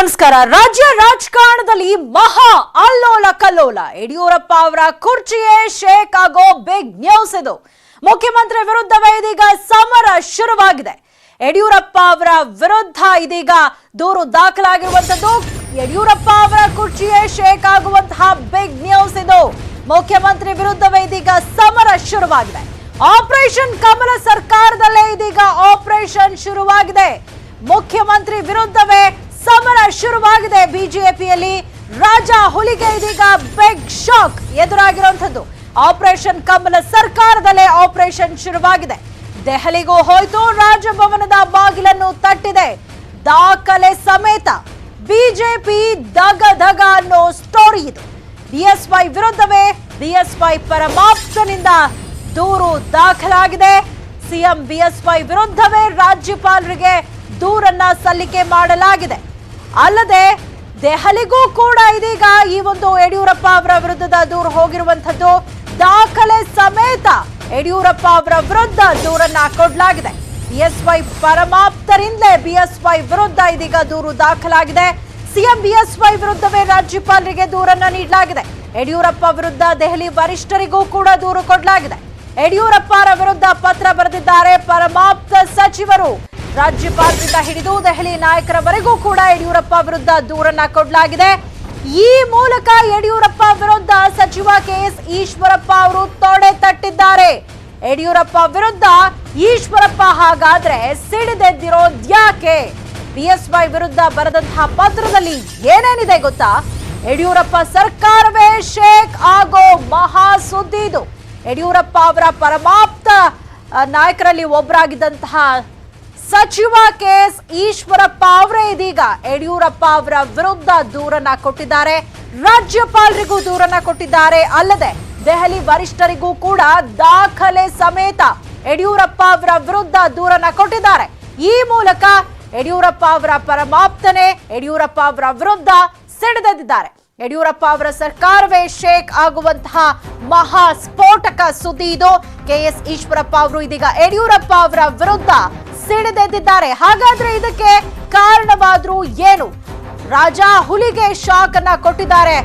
ನಮಸ್ಕಾರ. ರಾಜ್ಯ ರಾಜಕಾರಣದಲ್ಲಿ ಮಹಾ ಅಲ್ಲೋಲ ಕಲ್ಲೋಲ. ಯಡಿಯೂರಪ್ಪ ಅವರ ಕುರ್ಚಿಯೇ ಶೇಕ್ ಆಗೋ ಬಿಗ್ ನ್ಯೂಸ್ ಇದು. ಮುಖ್ಯಮಂತ್ರಿ ವಿರುದ್ಧವೇ ಇದೀಗ ಸಮರ ಶುರುವಾಗಿದೆ. ಯಡಿಯೂರಪ್ಪ ಅವರ ವಿರುದ್ಧ ಇದೀಗ ದೂರು ದಾಖಲಾಗಿರುವಂತದ್ದು. ಯಡಿಯೂರಪ್ಪ ಅವರ ಕುರ್ಚಿಯೇ ಶೇಕ್ ಆಗುವಂತಹ ಬಿಗ್ ನ್ಯೂಸ್ ಇದು. ಮುಖ್ಯಮಂತ್ರಿ ವಿರುದ್ಧವೇ ಇದೀಗ ಸಮರ ಶುರುವಾಗಿದೆ. ಆಪರೇಷನ್ ಕಮಲ ಸರ್ಕಾರದಲ್ಲೇ ಇದೀಗ ಆಪರೇಷನ್ ಶುರುವಾಗಿದೆ. ಮುಖ್ಯಮಂತ್ರಿ ವಿರುದ್ಧವೇ ಸಮರ ಶುರುವಾಗಿದೆ. ಬಿಜೆಪಿಯಲ್ಲಿ ರಾಜ ಹುಲಿಗೆ ಇದೀಗ ಬಿಗ್ ಶಾಕ್ ಎದುರಾಗಿರುವಂತದ್ದು. ಆಪರೇಷನ್ ಕಮಲ ಸರ್ಕಾರದಲ್ಲೇ ಆಪರೇಷನ್ ಶುರುವಾಗಿದೆ. ದೆಹಲಿಗೂ ಹೋಯ್ತು, ರಾಜಭವನದ ಬಾಗಿಲನ್ನು ತಟ್ಟಿದೆ. ದಾಖಲೆ ಸಮೇತ ಬಿಜೆಪಿ ದಗ ದಗ ಅನ್ನೋ ಸ್ಟೋರಿ ಇದು. ಬಿಎಸ್ವೈ ವಿರುದ್ಧವೇ ಬಿಎಸ್ವೈ ಪರಮಾಪ್ತನಿಂದ ದೂರು ದಾಖಲಾಗಿದೆ. ಸಿಎಂ ಬಿಎಸ್ವೈ ವಿರುದ್ಧವೇ ರಾಜ್ಯಪಾಲರಿಗೆ ದೂರನ್ನ ಸಲ್ಲಿಕೆ ಮಾಡಲಾಗಿದೆ. ಅಲ್ಲದೆ ದೆಹಲಿಗೂ ಕೂಡ ಇದೀಗ ಈ ಒಂದು ಯಡಿಯೂರಪ್ಪ ಅವರ ವಿರುದ್ಧದ ದೂರು ಹೋಗಿರುವಂತದ್ದು. ದಾಖಲೆ ಸಮೇತ ಯಡಿಯೂರಪ್ಪ ಅವರ ವಿರುದ್ಧ ದೂರನ್ನ ಕೊಡಲಾಗಿದೆ. ಬಿಎಸ್ವೈ ಪರಮಾಪ್ತರಿಂದಲೇ ಬಿಎಸ್ವೈ ವಿರುದ್ಧ ಇದೀಗ ದೂರು ದಾಖಲಾಗಿದೆ. ಸಿಎಂ ಬಿಎಸ್ವೈ ವಿರುದ್ಧವೇ ರಾಜ್ಯಪಾಲರಿಗೆ ದೂರನ್ನ ನೀಡಲಾಗಿದೆ. ಯಡಿಯೂರಪ್ಪ ವಿರುದ್ಧ ದೆಹಲಿ ವರಿಷ್ಠರಿಗೂ ಕೂಡ ದೂರು ಕೊಡಲಾಗಿದೆ. ಯಡಿಯೂರಪ್ಪರ ವಿರುದ್ಧ ಪತ್ರ ಬರೆದಿದ್ದಾರೆ ಪರಮಾಪ್ತ ಸಚಿವರು. ರಾಜ್ಯಪಾಲರಿಂದ ಹಿಡಿದು ದೆಹಲಿ ನಾಯಕರವರೆಗೂ ಕೂಡ ಯಡಿಯೂರಪ್ಪ ವಿರುದ್ಧ ದೂರನ್ನ ಕೊಡಲಾಗಿದೆ. ಈ ಮೂಲಕ ಯಡಿಯೂರಪ್ಪ ವಿರುದ್ಧ ಸಚಿವ ಕೆಎಸ್ ಈಶ್ವರಪ್ಪ ಅವರು ತೊಡೆ ತಟ್ಟಿದ್ದಾರೆ. ಯಡಿಯೂರಪ್ಪ ವಿರುದ್ಧ ಈಶ್ವರಪ್ಪ ಹಾಗಾದ್ರೆ ಸಿಡಿದೆದ್ದಿರೋದ್ಯಾಕೆ? ಬಿಎಸ್ವೈ ವಿರುದ್ಧ ಬರೆದಂತಹ ಪತ್ರದಲ್ಲಿ ಏನೇನಿದೆ ಗೊತ್ತಾ? ಯಡಿಯೂರಪ್ಪ ಸರ್ಕಾರವೇ ಶೇಕ್ ಆಗೋ ಮಹಾ ಸುದ್ದಿ ಇದು. ಯಡಿಯೂರಪ್ಪ ಅವರ ಪರಮಾಪ್ತ ನಾಯಕರಲ್ಲಿ ಒಬ್ಬರಾಗಿದ್ದಂತಹ ಸಚಿವ ಕೆಎಸ್ ಈಶ್ವರಪ್ಪ ಅವರೇ ಇದೀಗ ಯಡಿಯೂರಪ್ಪ ಅವರ ವಿರುದ್ಧ ದೂರನ್ನ ಕೊಟ್ಟಿದ್ದಾರೆ. ರಾಜ್ಯಪಾಲರಿಗೂ ದೂರನ್ನ ಕೊಟ್ಟಿದ್ದಾರೆ. ಅಲ್ಲದೆ ದೆಹಲಿ ವರಿಷ್ಠರಿಗೂ ಕೂಡ ದಾಖಲೆ ಸಮೇತ ಯಡಿಯೂರಪ್ಪ ಅವರ ವಿರುದ್ಧ ದೂರನ್ನ ಕೊಟ್ಟಿದ್ದಾರೆ. ಈ ಮೂಲಕ ಯಡಿಯೂರಪ್ಪ ಅವರ ಪರಮಾಪ್ತನೇ ಯಡಿಯೂರಪ್ಪ ಅವರ ವಿರುದ್ಧ ಸಿಡಿದೆದ್ದಿದ್ದಾರೆ. ಯಡಿಯೂರಪ್ಪ ಅವರ ಸರ್ಕಾರವೇ ಶೇಕ್ ಆಗುವಂತಹ ಮಹಾ ಸ್ಫೋಟಕ ಸುದ್ದಿ ಇದು. ಕೆಎಸ್ ಈಶ್ವರಪ್ಪ ಅವರು ಇದೀಗ ಯಡಿಯೂರಪ್ಪ ಅವರ ವಿರುದ್ಧ ಸಿಡಿದೆದ್ದಿದ್ದಾರೆ. ಹಾಗಾದ್ರೆ ಇದಕ್ಕೆ ಕಾರಣವಾದ್ರು ಏನು? ರಾಜ ಹುಲಿಗೆ ಶಾಕ್ ಅನ್ನ ಕೊಟ್ಟಿದ್ದಾರೆ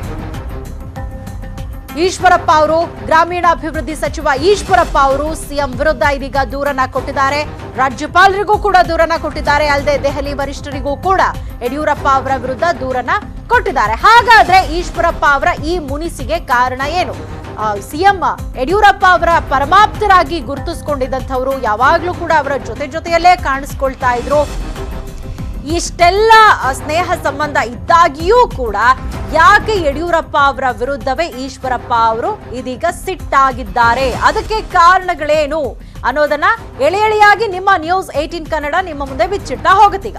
ಈಶ್ವರಪ್ಪ ಅವರು. ಗ್ರಾಮೀಣಾಭಿವೃದ್ಧಿ ಸಚಿವ ಈಶ್ವರಪ್ಪ ಅವರು ಸಿಎಂ ವಿರುದ್ಧ ಇದೀಗ ದೂರನ್ನ ಕೊಟ್ಟಿದ್ದಾರೆ. ರಾಜ್ಯಪಾಲರಿಗೂ ಕೂಡ ದೂರನ್ನ ಕೊಟ್ಟಿದ್ದಾರೆ. ಅಲ್ಲದೆ ದೆಹಲಿ ವರಿಷ್ಠರಿಗೂ ಕೂಡ ಯಡಿಯೂರಪ್ಪ ಅವರ ವಿರುದ್ಧ ದೂರನ್ನ ಕೊಟ್ಟಿದ್ದಾರೆ. ಹಾಗಾದ್ರೆ ಈಶ್ವರಪ್ಪ ಅವರ ಈ ಮುನಿಸಿಗೆ ಕಾರಣ ಏನು? ಸಿಎಂ ಯಡಿಯೂರಪ್ಪ ಅವರ ಪರಮಾಪ್ತರಾಗಿ ಗುರುತಿಸಿಕೊಂಡಿದ್ದಂಥವರು, ಯಾವಾಗ್ಲೂ ಕೂಡ ಅವರ ಜೊತೆಯಲ್ಲೇ ಕಾಣಿಸ್ಕೊಳ್ತಾ ಇದ್ರು. ಇಷ್ಟೆಲ್ಲ ಸ್ನೇಹ ಸಂಬಂಧ ಇದ್ದಾಗಿಯೂ ಕೂಡ ಯಾಕೆ ಯಡಿಯೂರಪ್ಪ ಅವರ ವಿರುದ್ಧವೇ ಈಶ್ವರಪ್ಪ ಅವರು ಇದೀಗ ಸಿಟ್ಟಾಗಿದ್ದಾರೆ? ಅದಕ್ಕೆ ಕಾರಣಗಳೇನು ಅನ್ನೋದನ್ನ ಎಳೆಯಾಗಿ ನಿಮ್ಮ ನ್ಯೂಸ್ 18 ಕನ್ನಡ ನಿಮ್ಮ ಮುಂದೆ ಬಿಚ್ಚಿಟ್ಟ ಹೋಗುತ್ತೀಗ.